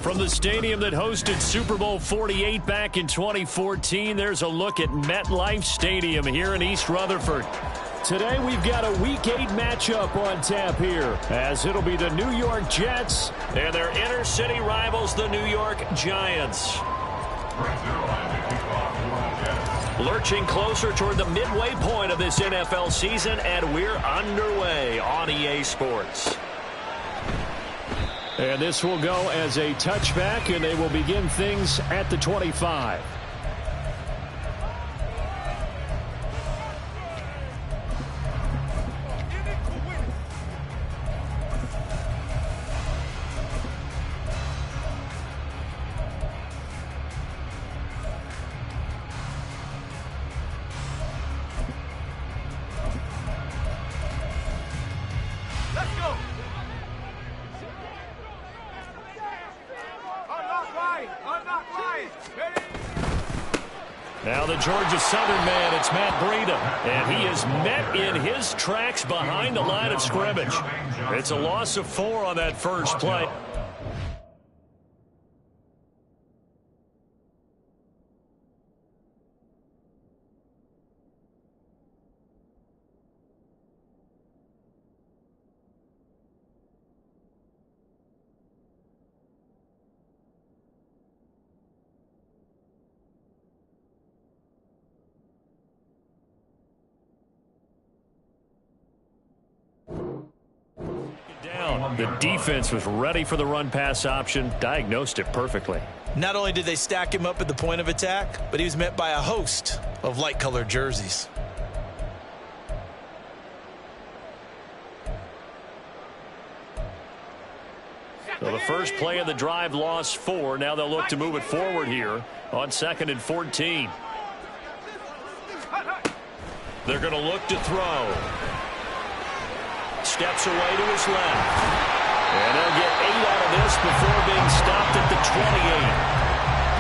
From the stadium that hosted Super Bowl 48 back in 2014, there's a look at MetLife Stadium here in East Rutherford. Today we've got a Week 8 matchup on tap here, as it'll be the New York Jets and their inner-city rivals, the New York Giants. Lurching closer toward the midway point of this NFL season, and we're underway on EA Sports. And this will go as a touchback, and they will begin things at the 25. Now the Georgia Southern man, it's Matt Breida, and he is met in his tracks behind the line of scrimmage. It's a loss of 4 on that first play. The defense was ready for the run-pass option, diagnosed it perfectly. Not only did they stack him up at the point of attack, but he was met by a host of light-colored jerseys. So the first play of the drive lost 4. Now they'll look to move it forward here on 2nd and 14. They're going to look to throw. Steps away to his left. And they'll get 8 out of this before being stopped at the 28.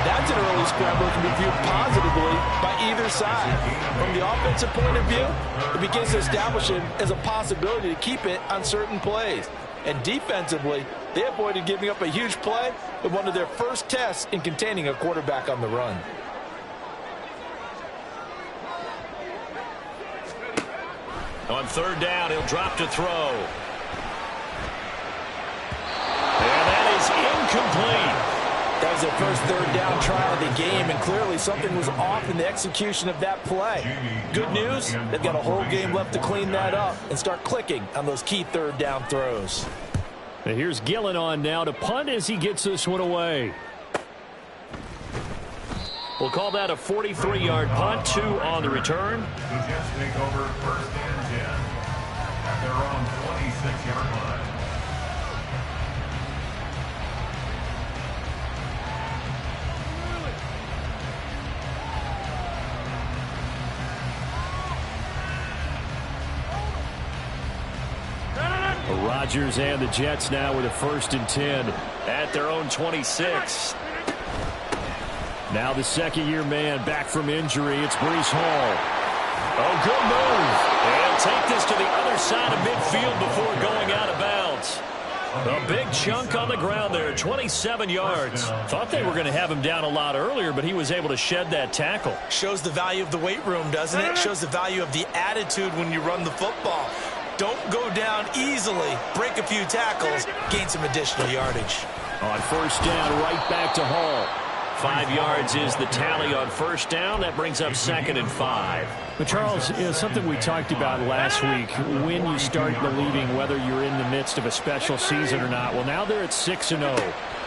That's an early scramble that can be viewed positively by either side. From the offensive point of view, it begins to establish it as a possibility to keep it on certain plays. And defensively, they avoided giving up a huge play with one of their first tests in containing a quarterback on the run. On 3rd down, he'll drop to throw. And that is incomplete. That was their first 3rd down try of the game, and clearly something was off in the execution of that play. Good news, they've got a whole game left to clean that up and start clicking on those key 3rd down throws. And here's Gillen on now to punt as he gets this one away. We'll call that a 43-yard punt, 2 on the return. The Jets take over 1st and 10 at their own 26-yard line. Rodgers and the Jets now with a 1st and 10 at their own 26. Now the second-year man back from injury. It's Breece Hall. Oh, good move. And take this to the other side of midfield before going out of bounds. A big chunk on the ground there, 27 yards. Thought they were going to have him down a lot earlier, but he was able to shed that tackle. Shows the value of the weight room, doesn't it? Shows the value of the attitude when you run the football. Don't go down easily. Break a few tackles. Gain some additional yardage. On 1st down, right back to Hall. 5 yards is the tally on 1st down. That brings up 2nd and 5. But, Charles, something we talked about last week, when you start believing whether you're in the midst of a special season or not. Well, now they're at 6-0.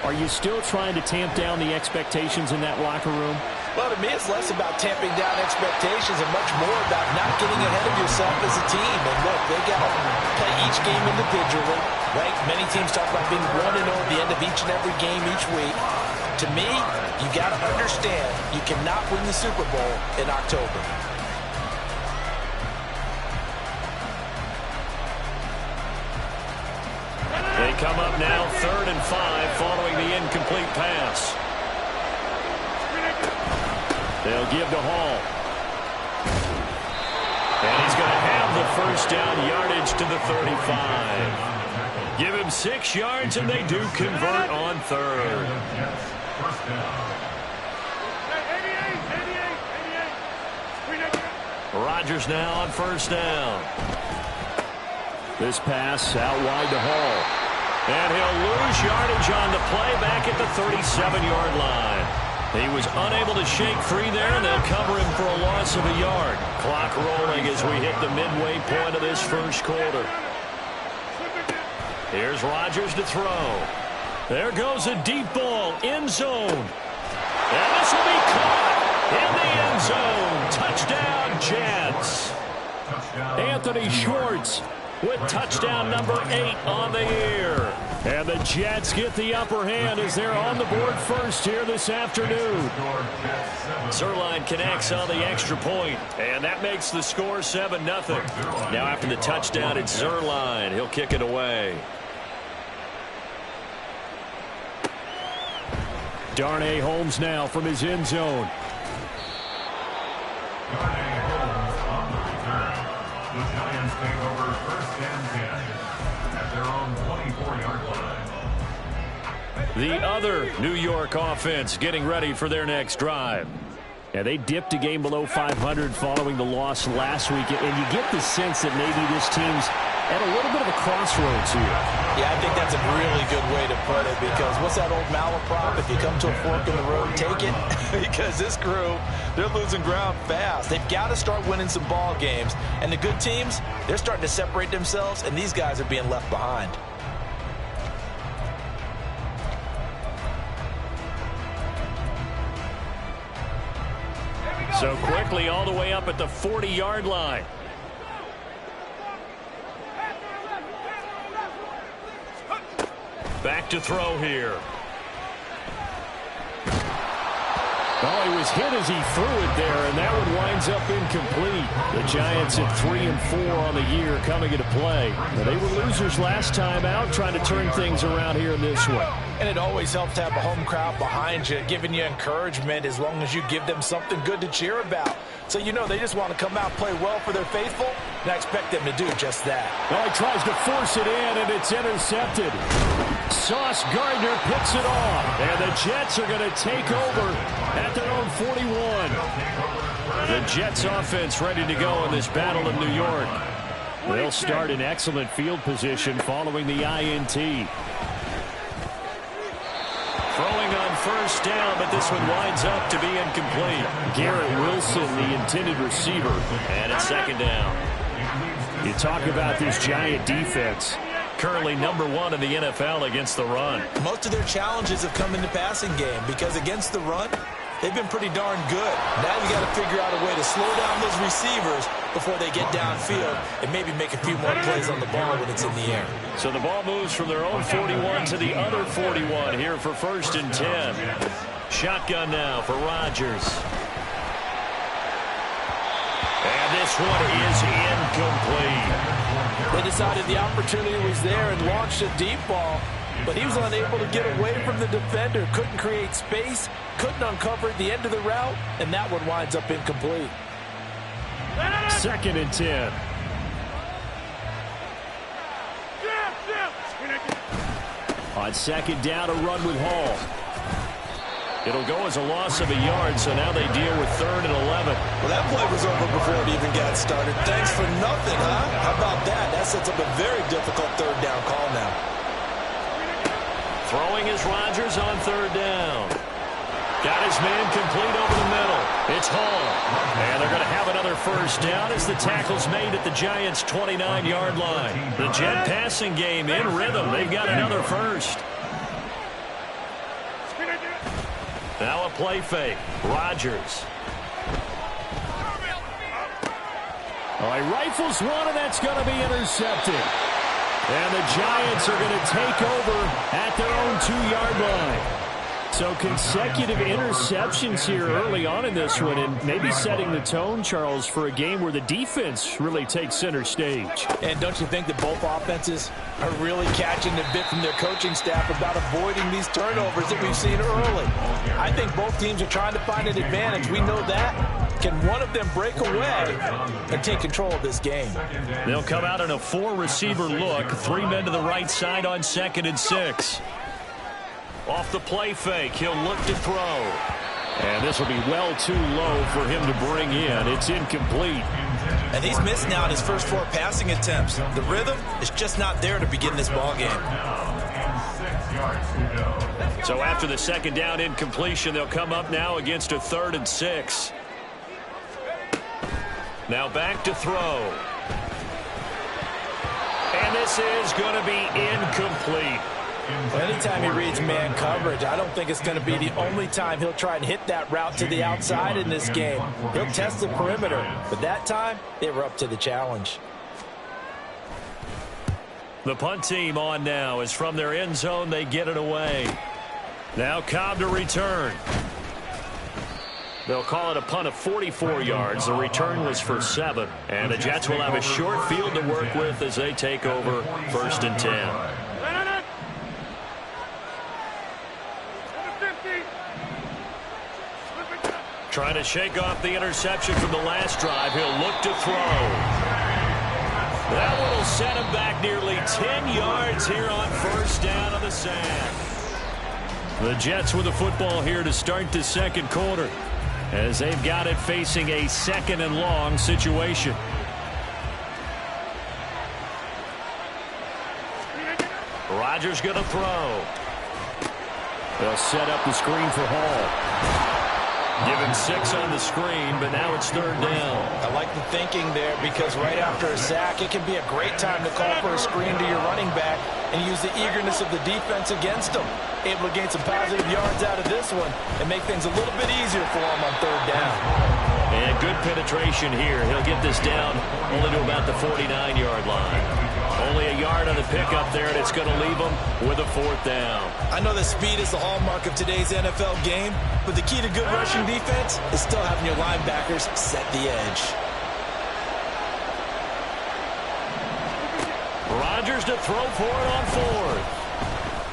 Are you still trying to tamp down the expectations in that locker room? Well, to me, it's less about tamping down expectations and much more about not getting ahead of yourself as a team. And look, they got to play each game individually, right? Many teams talk about being 1-0 at the end of each and every game each week. To me, you got to understand you cannot win the Super Bowl in October. They come up now 3rd and 5 following the incomplete pass. They'll give to Hall. And he's going to have the first down yardage to the 35. Give him 6 yards, and they do convert on 3rd. Rodgers now on 1st down. This pass out wide to Hall. And he'll lose yardage on the play back at the 37-yard line. He was unable to shake free there, and they'll cover him for a loss of a yard. Clock rolling as we hit the midway point of this first quarter. Here's Rodgers to throw. There goes a deep ball, end zone. And this will be caught in the end zone. Touchdown, Jets. Anthony Schwartz with touchdown number 8 on the year. And the Jets get the upper hand as they're on the board first here this afternoon. Zuerlein connects on the extra point, and that makes the score 7-0. Now after the touchdown, it's Zuerlein. He'll kick it away. Darnay Holmes now from his end zone. Darnay Holmes on the return. The Giants take over 1st and 10 at their own 24-yard line. The other New York offense getting ready for their next drive. Yeah, they dipped a game below 500 following the loss last week, and you get the sense that maybe this team's at a little bit of a crossroads here. Yeah, I think that's a really good way to put it, because what's that old malaprop? If you come to a fork in the road, take it. Because this crew, they're losing ground fast. They've got to start winning some ball games. And the good teams, they're starting to separate themselves, and these guys are being left behind. So quickly all the way up at the 40-yard line. Back to throw here. Oh, he was hit as he threw it there, and that one winds up incomplete. The Giants at 3-4 on the year coming into play. Now, they were losers last time out, trying to turn things around here in this one. And it always helps to have a home crowd behind you, giving you encouragement as long as you give them something good to cheer about. So you know they just want to come out and play well for their faithful, and I expect them to do just that. Oh, he tries to force it in, and it's intercepted. Sauce Gardner picks it off, and the Jets are going to take over at their own 41. The Jets offense ready to go in this battle in New York. They'll start in excellent field position following the INT. Throwing on 1st down, but this one winds up to be incomplete. Garrett Wilson, the intended receiver. And it's 2nd down. You talk about this Giant defense. Currently #1 in the NFL against the run. Most of their challenges have come in the passing game because against the run, they've been pretty darn good. Now you got to figure out a way to slow down those receivers before they get downfield and maybe make a few more plays on the ball when it's in the air. So the ball moves from their own 41 to the other 41 here for 1st and 10. Shotgun now for Rodgers. And this one is incomplete. They decided the opportunity was there and launched a deep ball, but he was unable to get away from the defender, couldn't create space, couldn't uncover the end of the route, and that one winds up incomplete. 2nd and 10. On 2nd down, a run with Hall. It'll go as a loss of a yard, so now they deal with 3rd and 11. Well, that play was over before it even got started. Thanks for nothing, huh? How about that? That sets up a very difficult 3rd down call now. Throwing is Rodgers on 3rd down. Got his man complete over the middle. It's Hall. And they're going to have another 1st down as the tackle's made at the Giants' 29-yard line. The Jet passing game in rhythm. They've got another 1st. Now a play fake. Rodgers. All right, rifles one, and that's going to be intercepted. And the Giants are going to take over at their own 2-yard line. So consecutive interceptions here early on in this one, and maybe setting the tone, Charles, for a game where the defense really takes center stage. And don't you think that both offenses are really catching the bit from their coaching staff about avoiding these turnovers that we've seen early? I think both teams are trying to find an advantage. We know that. Can one of them break away and take control of this game? They'll come out in a 4-receiver look. 3 men to the right side on 2nd and 6. Off the play fake, he'll look to throw. And this will be well too low for him to bring in. It's incomplete. And he's missed now on his first 4 passing attempts. The rhythm is just not there to begin this ball game. So after the 2nd down incompletion, they'll come up now against a 3rd and 6. Now back to throw. And this is going to be incomplete. Anytime he reads man coverage, I don't think it's going to be the only time he'll try and hit that route to the outside in this game. He'll test the perimeter, but that time they were up to the challenge. The punt team on now is from their end zone. They get it away. Now Cobb to return. They'll call it a punt of 44 yards. The return was for 7. And the Jets will have a short field to work with as they take over 1st and 10. Trying to shake off the interception from the last drive. He'll look to throw. That one will set him back nearly 10 yards here on 1st down on the sand. The Jets with the football here to start the 2nd quarter, as they've got it facing a 2nd and long situation. Rodgers going to throw. They'll set up the screen for Hall. Give him 6 on the screen, but now it's 3rd down. I like the thinking there, because right after a sack, it can be a great time to call for a screen to your running back and use the eagerness of the defense against him. Able to gain some positive yards out of this one and make things a little bit easier for him on 3rd down. And good penetration here. He'll get this down only to about the 49-yard line. Only a yard on the pickup there, and it's going to leave him with a 4th down. I know that speed is the hallmark of today's NFL game, but the key to good rushing defense is still having your linebackers set the edge. Rodgers to throw for it on 4th.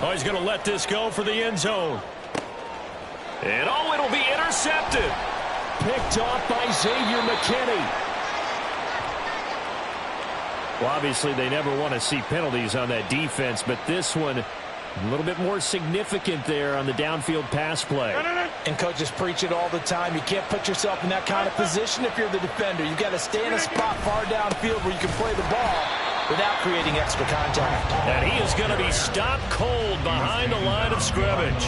Oh, he's going to let this go for the end zone. And oh, it'll be intercepted. Picked off by Xavier McKinney. Well, obviously, they never want to see penalties on that defense, but this one, a little bit more significant there on the downfield pass play. And coaches preach it all the time. You can't put yourself in that kind of position if you're the defender. You've got to stay in a spot far downfield where you can play the ball without creating extra contact. And he is going to be stopped cold behind the line of scrimmage.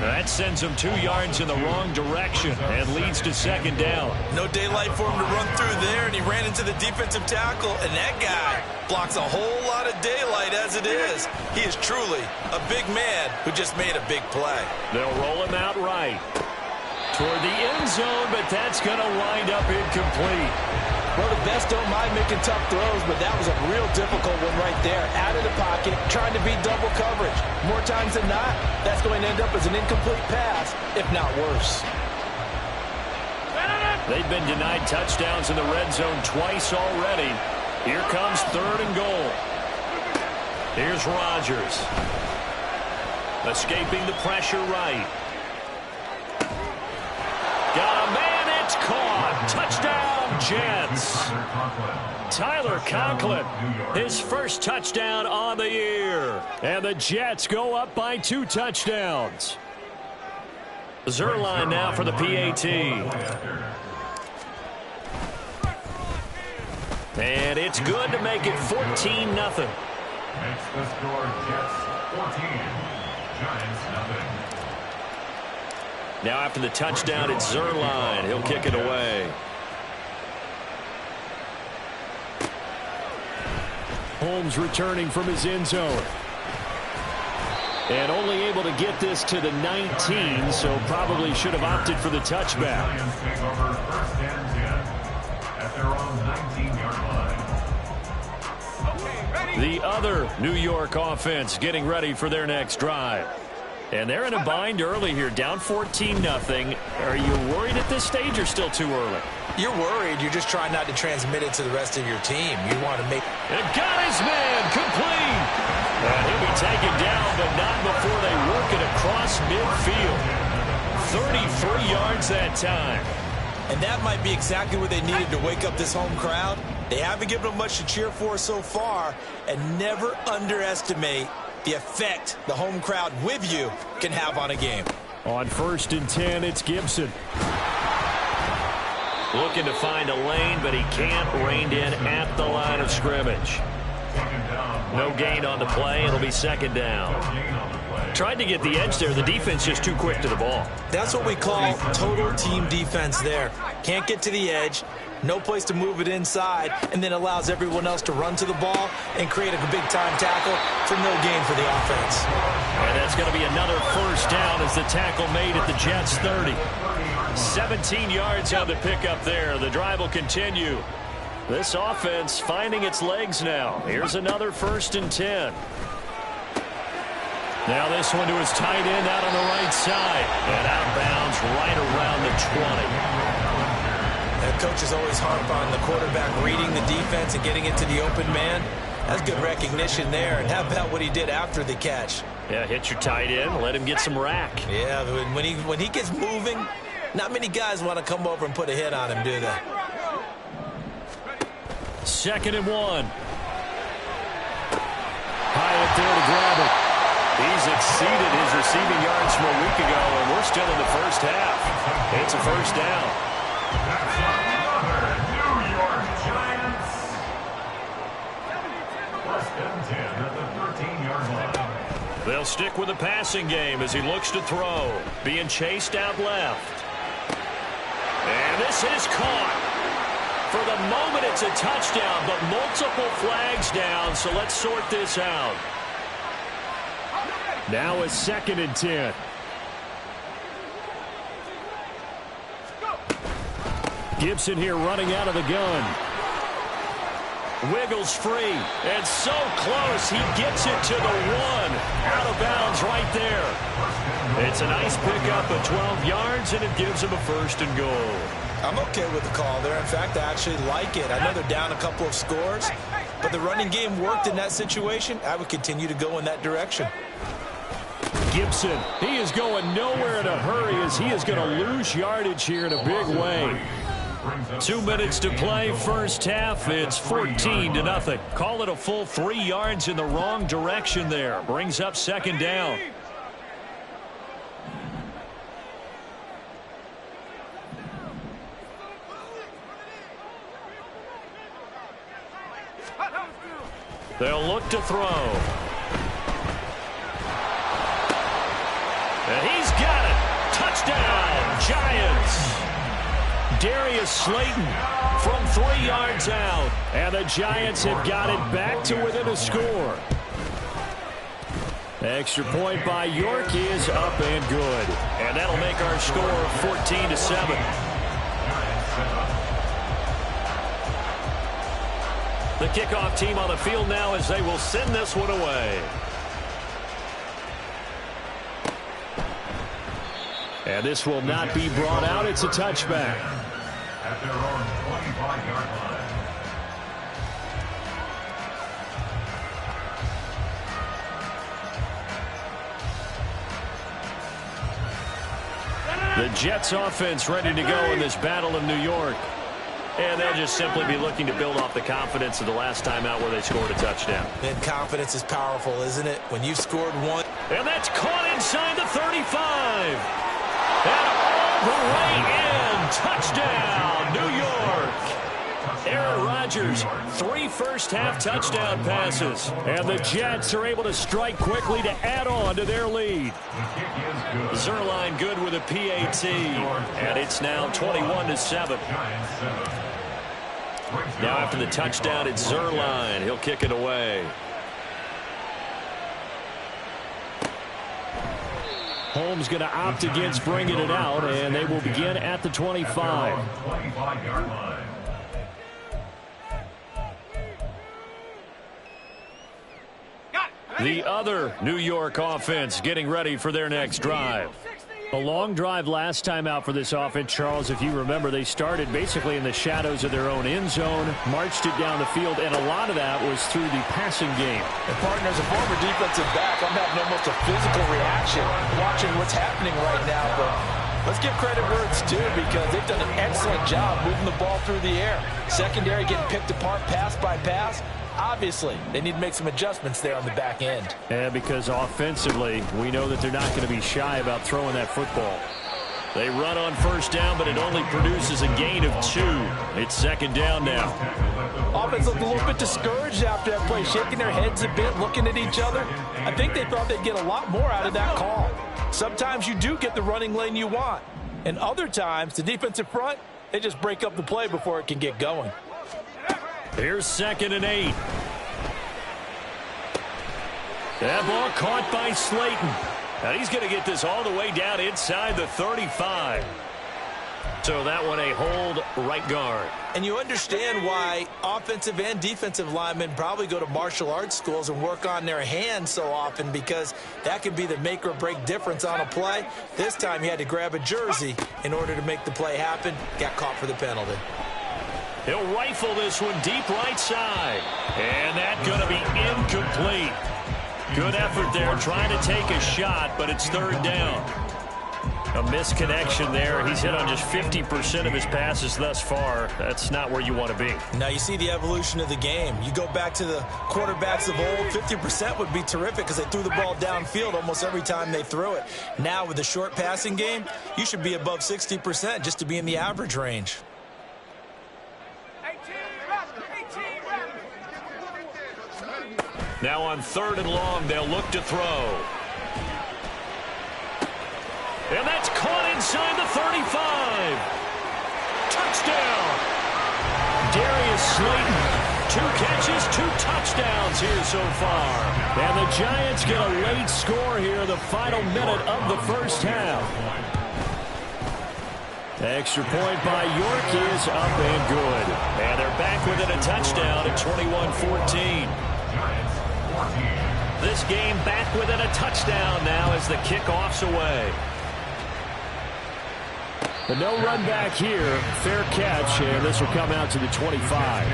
That sends him 2 yards in the wrong direction and leads to 2nd down. No daylight for him to run through there, and he ran into the defensive tackle, and that guy blocks a whole lot of daylight as it is. He is truly a big man who just made a big play. They'll roll him out right toward the end zone, but that's going to wind up incomplete. Well, the best don't mind making tough throws, but that was a real difficult one right there. Out of the pocket, trying to beat double coverage. More times than not, that's going to end up as an incomplete pass, if not worse. They've been denied touchdowns in the red zone twice already. Here comes 3rd and goal. Here's Rodgers. Escaping the pressure right. Got a man, it's caught. Touchdown, Jets. Tyler Conklin, his first touchdown on the year. And the Jets go up by 2 touchdowns. Zuerlein now for the PAT. And it's good to make it 14-0. Makes the score Jets 14, Giants 0. Now after the touchdown, it's Zuerlein. He'll kick it away. Holmes returning from his end zone. And only able to get this to the 19, so probably should have opted for the touchback. Giants take over first and 10 at their own 19-yard line. The other New York offense getting ready for their next drive. And they're in a bind early here, down 14-0. Are you worried at this stage or still too early? You're worried. You're just trying not to transmit it to the rest of your team. You want to make... And got his man complete. And he'll be taken down, but not before they work it across midfield. 33 yards that time. And that might be exactly what they needed to wake up this home crowd. They haven't given them much to cheer for so far, and never underestimate the effect the home crowd with you can have on a game. On 1st and 10, it's Gibson. Looking to find a lane, but he can't. Reined in at the line of scrimmage. No gain on the play. It'll be second down. Tried to get the edge there. The defense just too quick to the ball. That's what we call total team defense there. Can't get to the edge, no place to move it inside, and then allows everyone else to run to the ball and create a big-time tackle for no gain for the offense. And that's going to be another first down as the tackle made at the Jets' 30. 17 yards on the pickup there. The drive will continue. This offense finding its legs now. Here's another 1st and 10. Now this one to his tight end out on the right side. And out of bounds right around the 20. And coaches always harp on the quarterback reading the defense and getting it to the open man. That's good recognition there. And how about what he did after the catch? Yeah, hit your tight end. Let him get some rack. Yeah, when he gets moving, not many guys want to come over and put a hit on him, do they? 2nd and 1. Hyatt there to grab it. He's exceeded his receiving yards from a week ago, and we're still in the first half. It's a first down. That's another New York Giants. 1st and 10 at the 13-yard line. They'll stick with the passing game as he looks to throw. Being chased out left. And this is caught. For the moment, it's a touchdown, but multiple flags down, so let's sort this out. Now a 2nd and 10. Gibson here running out of the gun. Wiggles free, and so close, he gets it to the 1. Out of bounds right there. It's a nice pickup of 12 yards, and it gives him a 1st and goal. I'm okay with the call there. In fact, I actually like it. I know they're down a couple of scores, but the running game worked in that situation. I would continue to go in that direction. Gibson, he is going nowhere in a hurry as he is going to lose yardage here in a big way. 2 minutes to play, first half. It's 14-0. Call it a full 3 yards in the wrong direction there. Brings up 2nd down. They'll look to throw. And he's got it. Touchdown, Giants. Darius Slayton from 3 yards out. And the Giants have got it back to within a score. Extra point by York is up and good. And that'll make our score 14-7. The kickoff team on the field now as they will send this one away. And this will not be brought out. It's a touchback. At their own 25-yard line. The Jets offense ready to go in this battle of New York. And they'll just simply be looking to build off the confidence of the last time out where they scored a touchdown. And confidence is powerful, isn't it? When you've scored one. And that's caught inside the 35. And all the way in. Touchdown, New York. Aaron Rodgers, 3 first-half touchdown passes. And the Jets are able to strike quickly to add on to their lead. Zuerlein good with a PAT. And it's now 21-7. Now after the touchdown, it's Zuerlein. He'll kick it away. Holmes going to opt against bringing it out, and they will begin at the 25. 25-yard line. The other New York offense getting ready for their next drive. A long drive last time out for this offense, Charles. If you remember, they started basically in the shadows of their own end zone, marched it down the field, and a lot of that was through the passing game. And partner, as a former defensive back, I'm having almost a physical reaction watching what's happening right now. But let's give credit where it's due, because they've done an excellent job moving the ball through the air. Secondary getting picked apart pass by pass. Obviously, they need to make some adjustments there on the back end. Yeah, because offensively, we know that they're not going to be shy about throwing that football. They run on first down, but it only produces a gain of 2. It's second down now. Offense looked a little bit discouraged after that play, shaking their heads a bit, looking at each other. I think they thought they'd get a lot more out of that call. Sometimes you do get the running lane you want, and other times, the defensive front, they just break up the play before it can get going. Here's 2nd and 8. That ball caught by Slayton. Now he's going to get this all the way down inside the 35. So that one a hold right guard. And you understand why offensive and defensive linemen probably go to martial arts schools and work on their hands so often, because that could be the make or break difference on a play. This time he had to grab a jersey in order to make the play happen. Got caught for the penalty. He'll rifle this one deep right side. And that's going to be incomplete. Good effort there trying to take a shot, but it's 3rd down. A misconnection there. He's hit on just 50% of his passes thus far. That's not where you want to be. Now you see the evolution of the game. You go back to the quarterbacks of old, 50% would be terrific because they threw the ball downfield almost every time they threw it. Now with the short passing game, you should be above 60% just to be in the average range. Now on 3rd and long, they'll look to throw. And that's caught inside the 35. Touchdown. Darius Slayton. 2 catches, 2 touchdowns here so far. And the Giants get a late score here, the final minute of the first half. Extra point by York is up and good. And they're back within a touchdown at 21-14. This game back within a touchdown now as the kickoff's away. But no run back here. Fair catch, and this will come out to the 25.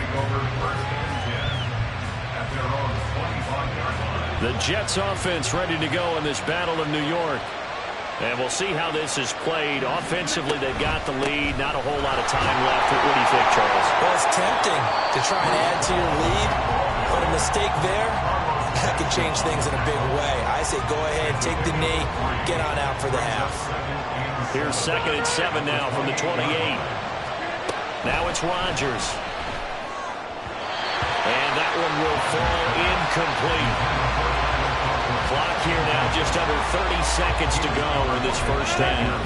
The Jets offense ready to go in this battle of New York. And we'll see how this is played. Offensively, they've got the lead. Not a whole lot of time left. What do you think, Charles? Well, it's tempting to try and add to your lead, but a mistake there, that could change things in a big way. I say go ahead, take the knee, get on out for the half. Here's 2nd and 7 now from the 28. Now it's Rodgers. And that one will fall incomplete. Clock here now just under 30 seconds to go in this first half.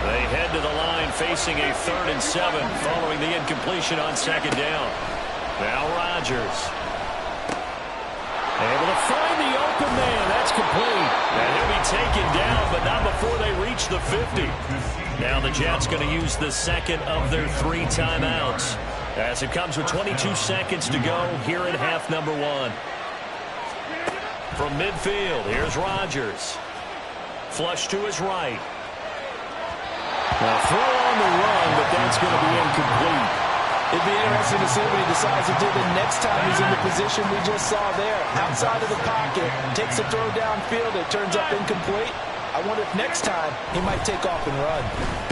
They head to the line facing a 3rd and 7 following the incompletion on 2nd down. Now Rodgers. Able to find the open man. That's complete. And he'll be taken down, but not before they reach the 50. Now the Jets going to use the 2nd of their 3 timeouts as it comes with 22 seconds to go here in half number 1. From midfield, here's Rodgers. Flush to his right. Now throw on the run, but that's going to be incomplete. It'd be interesting to see what he decides to do the next time he's in the position we just saw there. Outside of the pocket, takes a throw downfield, it turns up incomplete. I wonder if next time he might take off and run.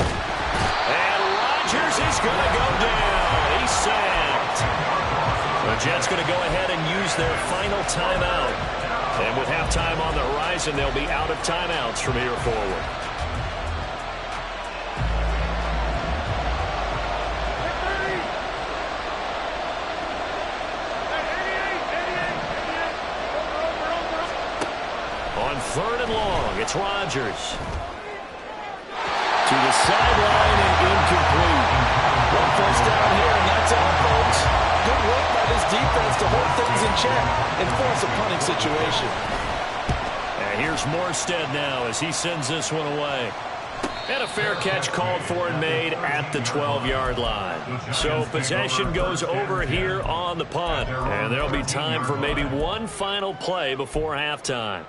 And Rodgers is going to go down. He's sacked. The Jets going to go ahead and use their final timeout. And with halftime on the horizon, they'll be out of timeouts from here forward. On 3rd and long, it's Rodgers. To the sideline and incomplete. One first down here, and that's all, folks. Good work by this defense to hold things in check and force a punting situation. And here's Morstead now as he sends this one away. And a fair catch called for and made at the 12-yard line. So possession goes over here on the punt. And there'll be time for maybe one final play before halftime.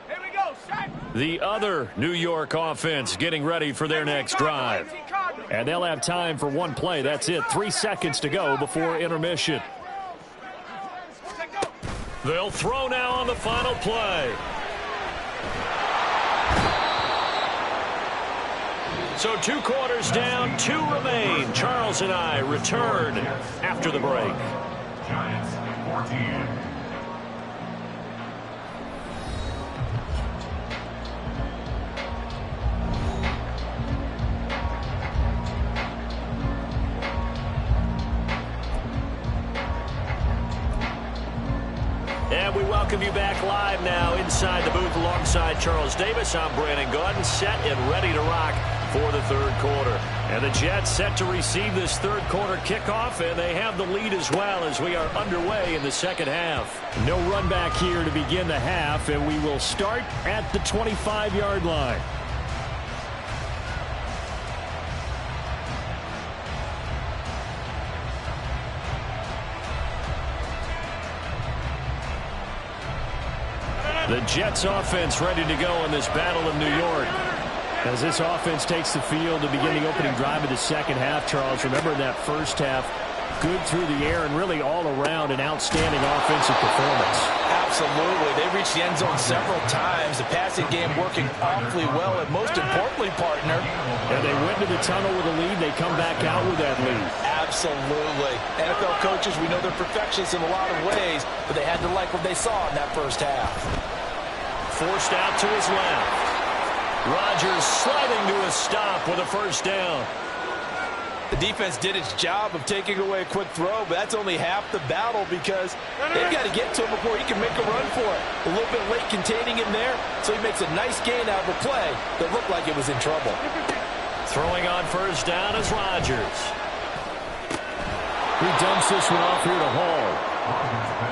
Here we go, set. The other New York offense getting ready for their next drive. And they'll have time for one play. That's it. 3 seconds to go before intermission. They'll throw now on the final play. So 2 quarters down, 2 remain. Charles and I return after the break. Giants 14. And we welcome you back live now inside the booth alongside Charles Davis. I'm Brandon Gaudin, set and ready to rock for the third quarter. And the Jets set to receive this third quarter kickoff, and they have the lead as well as we are underway in the second half. No run back here to begin the half, and we will start at the 25-yard line. The Jets offense ready to go in this Battle of New York. As this offense takes the field to begin the opening drive of the second half, Charles, remember in that first half, good through the air and really all around an outstanding offensive performance. Absolutely. They reached the end zone several times. The passing game working awfully well, and most importantly, partner. And they went to the tunnel with a lead. They come back out with that lead. Absolutely. NFL coaches, we know they're perfectionists in a lot of ways, but they had to like what they saw in that first half. Forced out to his left. Rodgers sliding to a stop with a first down. The defense did its job of taking away a quick throw, but that's only half the battle because they've got to get to him before he can make a run for it. A little bit late containing him there, so he makes a nice gain out of a play that looked like it was in trouble. Throwing on first down is Rodgers. He dumps this one off here to Hall.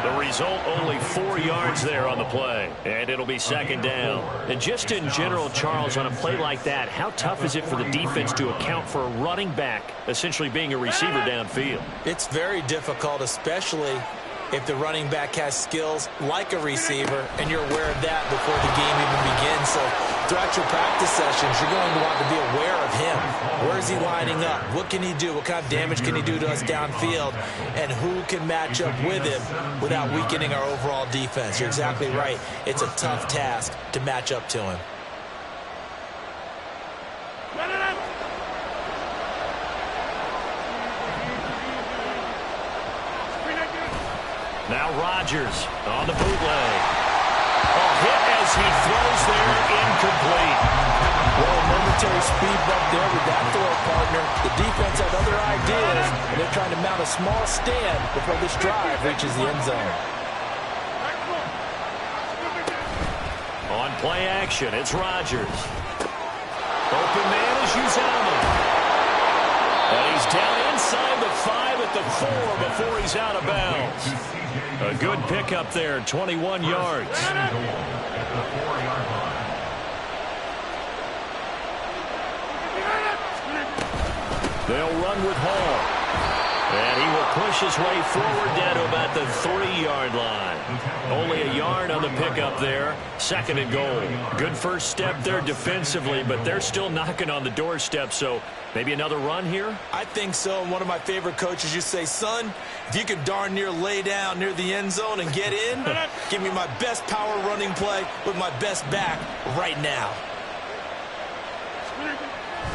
The result, only 4 yards there on the play. And it'll be second down. And just in general, Charles, on a play like that, how tough is it for the defense to account for a running back essentially being a receiver downfield? It's very difficult, especially if the running back has skills like a receiver, and you're aware of that before the game even begins. So throughout your practice sessions, you're going to want to be aware of him. Where is he lining up? What can he do? What kind of damage can he do to us downfield? And who can match up with him without weakening our overall defense? You're exactly right. It's a tough task to match up to him. Now Rodgers on the bootleg. A hit as he throws there, incomplete. Well, momentary speed bump there with that throw, partner. The defense had other ideas, and they're trying to mount a small stand before this drive reaches the end zone. On play action, it's Rodgers. Open man is Uzomah. And he's down inside the 5 at the 4 before he's out of bounds. A good pickup there, 21 yards. They'll run with Hall. And he will push his way forward down to about the 3-yard line. Only a yard on the pickup there. Second and goal. Good first step there defensively, but they're still knocking on the doorstep, so maybe another run here? I think so. And one of my favorite coaches, you say, son, if you could darn near lay down near the end zone and get in, give me my best power running play with my best back right now.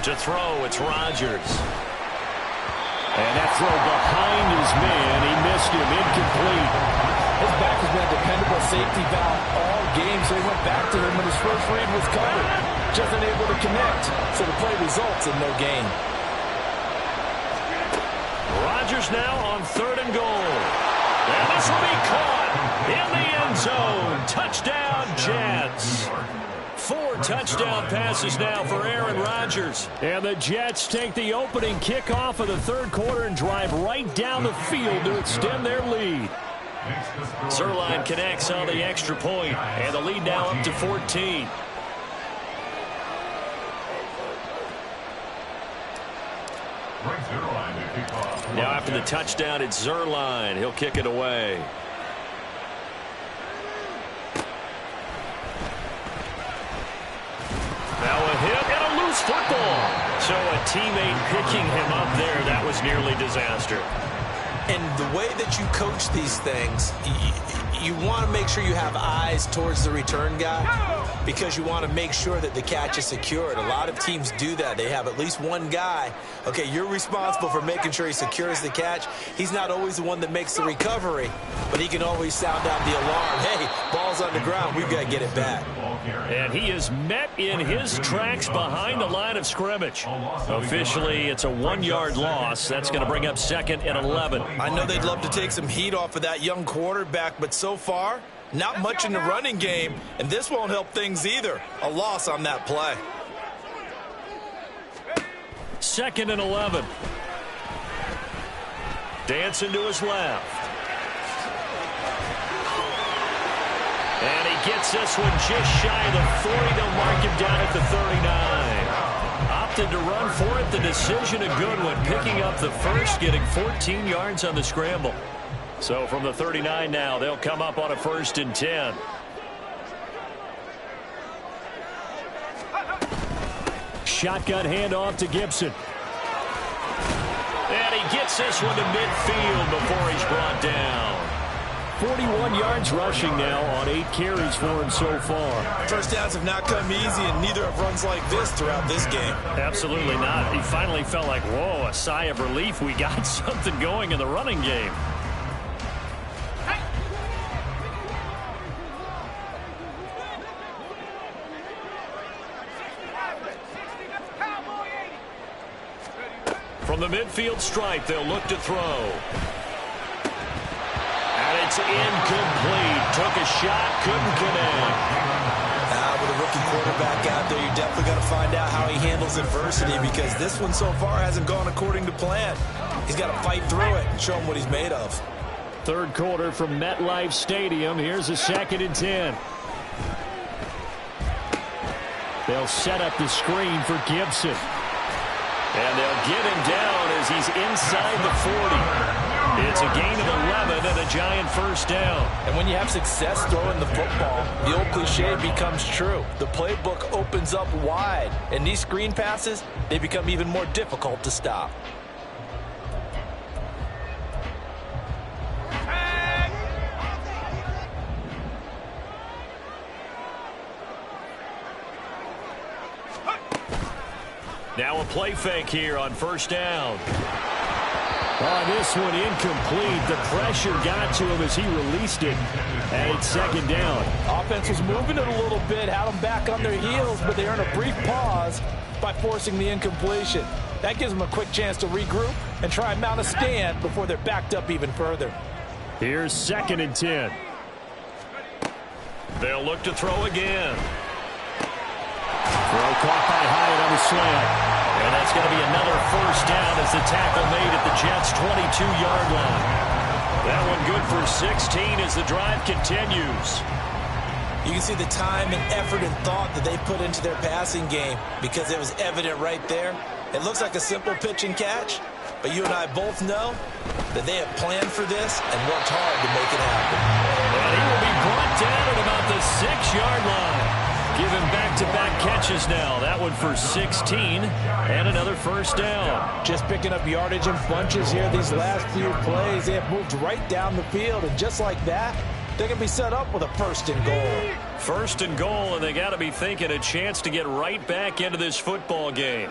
To throw, it's Rodgers. And that throw behind his man. He missed him. Incomplete. His back has been a dependable safety valve all game, so he went back to him when his first read was covered. Just unable to connect, so the play results in no gain. Rodgers now on third and goal. And this will be caught in the end zone. Touchdown, Jets. 4 touchdown passes now for Aaron Rodgers. And the Jets take the opening kickoff of the third quarter and drive right down the field to extend their lead. Zuerlein connects on the extra point, and the lead now up to 14. Now after the touchdown, it's Zuerlein. He'll kick it away. Now a hit and a loose football. So a teammate picking him up there, that was nearly disaster. And the way that you coach these things, you want to make sure you have eyes towards the return guy because you want to make sure that the catch is secured. A lot of teams do that. They have at least one guy. Okay, you're responsible for making sure he secures the catch. He's not always the one that makes the recovery, but he can always sound out the alarm. Hey, ball's on the ground. We've got to get it back. And he is met in his tracks behind the line of scrimmage. Officially, it's a 1-yard loss. That's going to bring up 2nd and 11. I know they'd love to take some heat off of that young quarterback, but so far, not much in the running game, and this won't help things either. A loss on that play. 2nd and 11. Dancing to his left. And he gets this one just shy of the 40. They'll mark him down at the 39. Opted to run for it. The decision a good one. Picking up the first, getting 14 yards on the scramble. So from the 39 now, they'll come up on a 1st and 10. Shotgun handoff to Gibson. And he gets this one to midfield before he's brought down. 41 yards rushing now on 8 carries for him so far. First downs have not come easy, and neither have runs like this throughout this game. Absolutely not. He finally felt like, whoa, a sigh of relief. We got something going in the running game. From the midfield stripe, they'll look to throw. And it's incomplete. Took a shot, couldn't connect. With a rookie quarterback out there, you're definitely going to find out how he handles adversity because this one so far hasn't gone according to plan. He's got to fight through it and show him what he's made of. 3rd quarter from MetLife Stadium. Here's a 2nd and 10. They'll set up the screen for Gibson. And they'll get him down as he's inside the 40. It's a gain of 11 and a giant 1st down. And when you have success throwing the football, the old cliche becomes true. The playbook opens up wide, and these screen passes, they become even more difficult to stop. Now a play fake here on 1st down. Oh, this one incomplete. The pressure got to him as he released it. And it's 2nd down. Offense was moving it a little bit, had them back on their heels, but they earned a brief pause by forcing the incompletion. That gives them a quick chance to regroup and try and mount a stand before they're backed up even further. Here's 2nd and 10. They'll look to throw again. Throw caught by Hyatt on the slant. And that's going to be another 1st down as the tackle made at the Jets' 22-yard line. That one good for 16 as the drive continues. You can see the time and effort and thought that they put into their passing game because it was evident right there. It looks like a simple pitch and catch, but you and I both know that they have planned for this and worked hard to make it happen. And he will be brought down at about the 6-yard line. Give him back-to-back catches now. That one for 16 and another 1st down. Just picking up yardage in bunches here these last few plays. They have moved right down the field, and just like that, they're going to be set up with a 1st and goal. 1st and goal, and they got to be thinking a chance to get right back into this football game.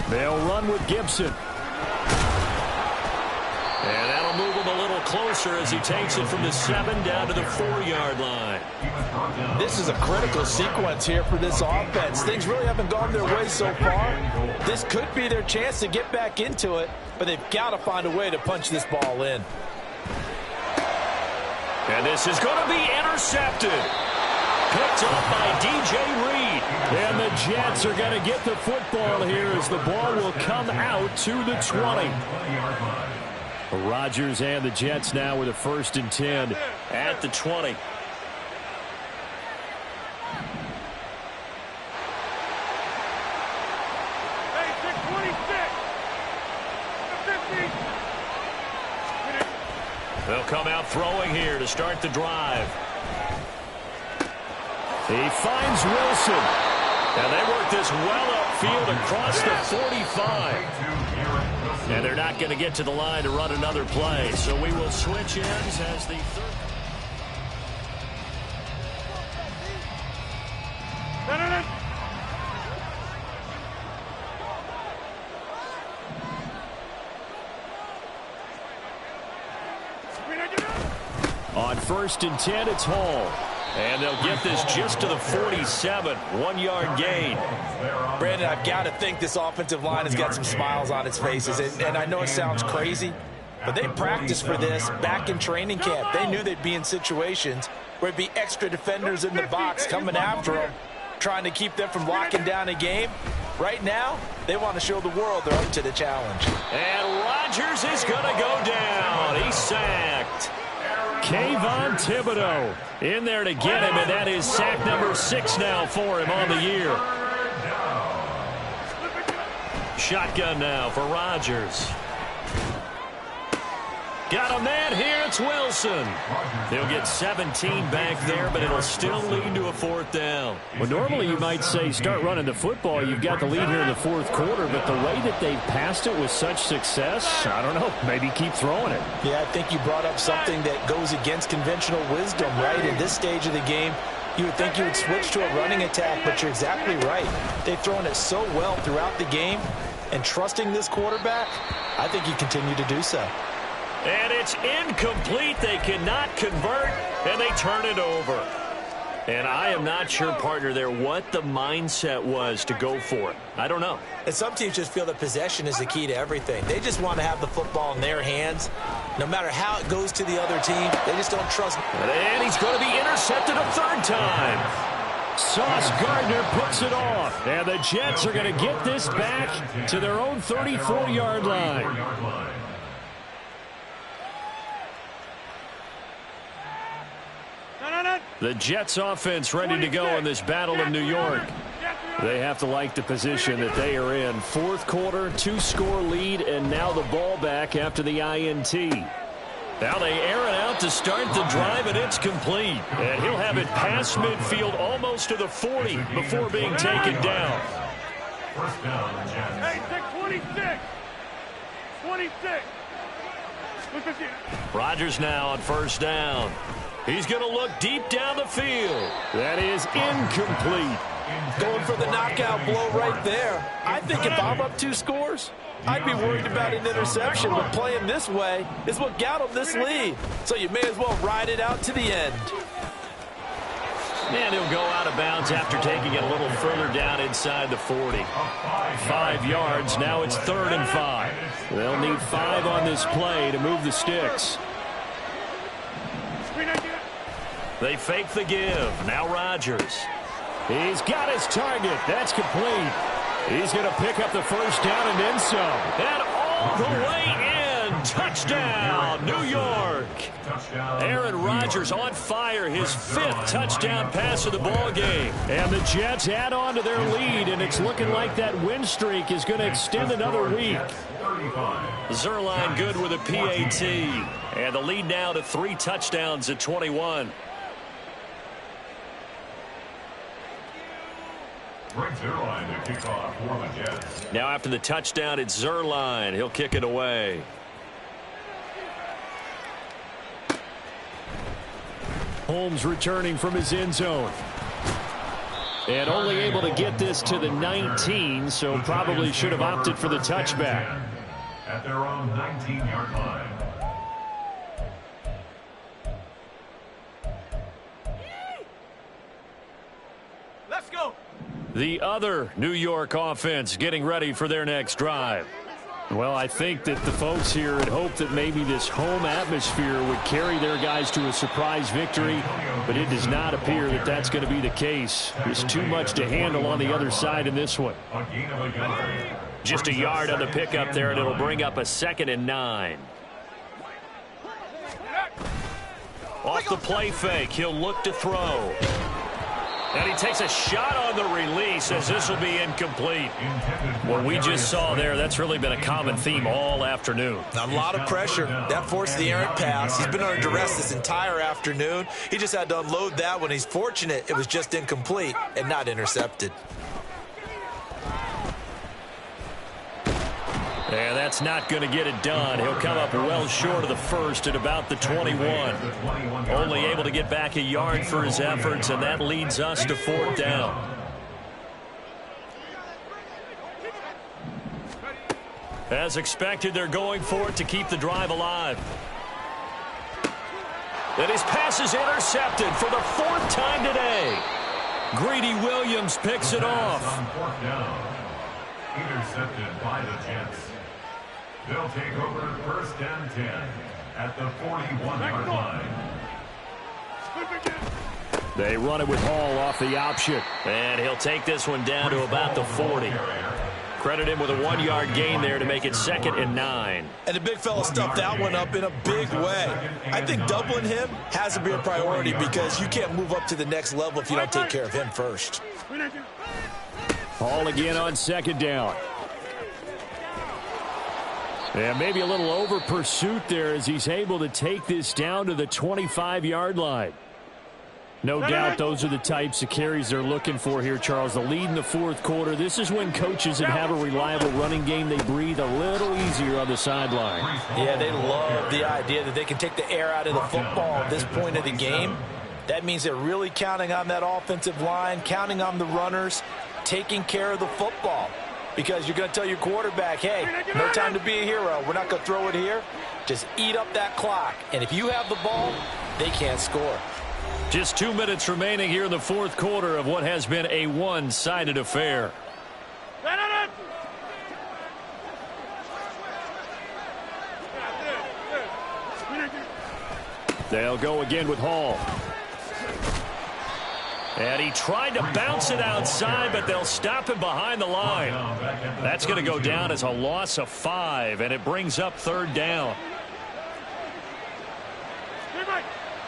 They'll run with Gibson. And that'll move him a little closer as he takes it from the 7 down to the 4-yard line. This is a critical sequence here for this offense. Things really haven't gone their way so far. This could be their chance to get back into it, but they've got to find a way to punch this ball in. And this is going to be intercepted. Picked up by DJ Reed. And the Jets are going to get the football here as the ball will come out to the 20. Rodgers and the Jets now with a 1st and 10 at the 20. They'll come out throwing here to start the drive. He finds Wilson. And they work this well upfield across the 45. And they're not going to get to the line to run another play. So we will switch ends as the third. On 1st and 10, it's Hall. And they'll get this just to the 47. 1-yard gain. Brandon, I've got to think this offensive line has got some smiles on its faces. And I know it sounds crazy, but they practiced for this back in training camp. They knew they'd be in situations where it'd be extra defenders in the box coming after them, trying to keep them from locking down a game. Right now, they want to show the world they're up to the challenge. And Rodgers is going to go down. He's sacked. Kayvon Thibodeaux in there to get him, and that is sack number 6 now for him on the year. Shotgun now for Rodgers. Got a man here. It's Wilson. They'll get 17 back there, but it'll still lead to a 4th down. Well, normally you might say start running the football. You've got the lead here in the 4th quarter, but the way that they've passed it with such success, I don't know, maybe keep throwing it. Yeah, I think you brought up something that goes against conventional wisdom, right? In this stage of the game, you would think you would switch to a running attack, but you're exactly right. They've thrown it so well throughout the game, and trusting this quarterback, I think you continue to do so. And it's incomplete. They cannot convert, and they turn it over. And I am not sure, partner, there what the mindset was to go for it. I don't know. And some teams just feel that possession is the key to everything. They just want to have the football in their hands. No matter how it goes to the other team, they just don't trust. And he's going to be intercepted a 3rd time. Sauce Gardner puts it off. And the Jets are going to get this back to their own 34-yard line. The Jets offense ready to go in this battle in New York. They have to like the position that they are in. 4th quarter, 2-score lead, and now the ball back after the INT. Now they air it out to start the drive, and it's complete. And he'll have it past midfield almost to the 40 before being taken down. First down, Jets. Hey, 26. 26. Rodgers now on 1st down. He's going to look deep down the field. That is incomplete. Going for the knockout blow right there. I think if I'm up 2 scores, I'd be worried about an interception, but playing this way is what got them this lead. So you may as well ride it out to the end. And he'll go out of bounds after taking it a little further down inside the 40. 5 yards. Now it's 3rd and 5. They'll need 5 on this play to move the sticks. They fake the give. Now Rodgers. He's got his target. That's complete. He's going to pick up the 1st down and then some. And all the way in. Touchdown, New York. Aaron Rodgers on fire. His 5th touchdown pass of the ball game. And the Jets add on to their lead, and it's looking like that win streak is going to extend another week. Zuerlein good with a PAT. And the lead now to 3 touchdowns at 21. Now after the touchdown, it's Zuerlein. He'll kick it away. Holmes returning from his end zone. And only able to get this to the 19, so probably should have opted for the touchback. At their own 19-yard line. Let's go. The other New York offense getting ready for their next drive. Well, I think that the folks here had hoped that maybe this home atmosphere would carry their guys to a surprise victory, but it does not appear that that's going to be the case. There's too much to handle on the other side in this one. Just a yard on the pickup there, and it'll bring up a 2nd and 9. Off the play fake, he'll look to throw. And he takes a shot on the release as this will be incomplete. What we just saw there, that's really been a common theme all afternoon. A lot of pressure. That forced the errant pass. He's been under duress this entire afternoon. He just had to unload that one. He's fortunate it was just incomplete and not intercepted. And that's not going to get it done. He'll come up well short of the first at about the 21. Only able to get back a yard for his efforts, and that leads us to 4th down. As expected, they're going for it to keep the drive alive. And his pass is intercepted for the 4th time today. Greedy Williams picks it off. On 4th down. Intercepted by the Jets. They'll take over 1st and 10 at the 41-yard line. They run it with Hall off the option. And he'll take this one down to about the 40. Credit him with a 1-yard gain there to make it 2nd and 9. And the big fella stuffed that one up in a big way. I think doubling him has to be a priority because you can't move up to the next level if you don't take care of him first. Hall again on 2nd down. And maybe a little over pursuit there as he's able to take this down to the 25-yard line. No doubt those are the types of carries they're looking for here, Charles. The lead in the 4th quarter. This is when coaches that have a reliable running game, they breathe a little easier on the sideline. Yeah, they love the idea that they can take the air out of the football at this point of the game. That means they're really counting on that offensive line, counting on the runners, taking care of the football. Because you're going to tell your quarterback, hey, no time to be a hero. We're not going to throw it here. Just eat up that clock. And if you have the ball, they can't score. Just 2 minutes remaining here in the 4th quarter of what has been a one-sided affair. They'll go again with Hall. And he tried to bounce it outside, but they'll stop him behind the line. That's going to go down as a loss of 5, and it brings up 3rd down.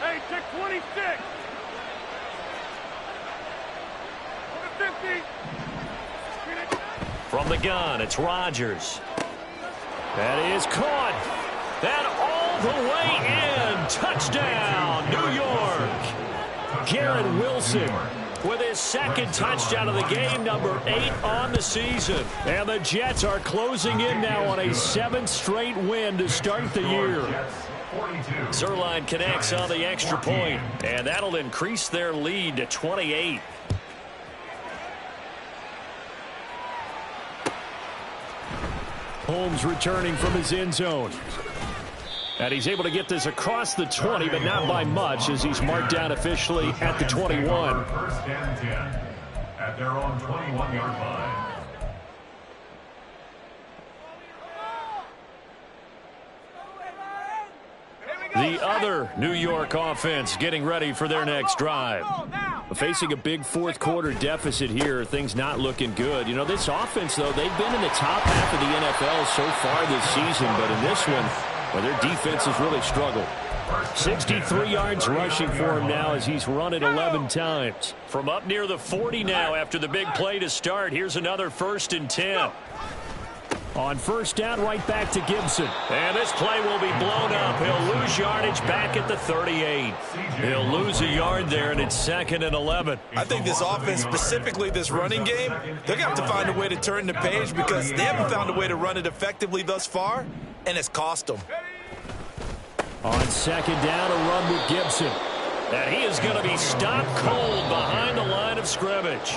Hey, take 26. 50. From the gun, it's Rodgers. That is caught. That all the way in. Touchdown, New York. Garrett Wilson with his 2nd touchdown of the game, number 8 on the season. And the Jets are closing in now on a 7th straight win to start the year. Zuerlein connects on the extra point, and that'll increase their lead to 28. Holmes returning from his end zone. And he's able to get this across the 20, but not by much as he's marked down officially at the 21. 1st and 10 at their own 21-yard line. The other New York offense getting ready for their next drive. Facing a big 4th quarter deficit here, things not looking good. You know, this offense, though, they've been in the top half of the NFL so far this season, but in this one, well, their defense has really struggled. 63 yards rushing for him now as he's run it 11 times. From up near the 40 now after the big play to start, here's another 1st and 10. On 1st down, right back to Gibson. And this play will be blown up. He'll lose yardage back at the 38. He'll lose a yard there, and it's 2nd and 11. I think this offense, specifically this running game, they're going to have to find a way to turn the page because they haven't found a way to run it effectively thus far, and it's cost them. On 2nd down, a run with Gibson. And he is going to be stopped cold behind the line of scrimmage.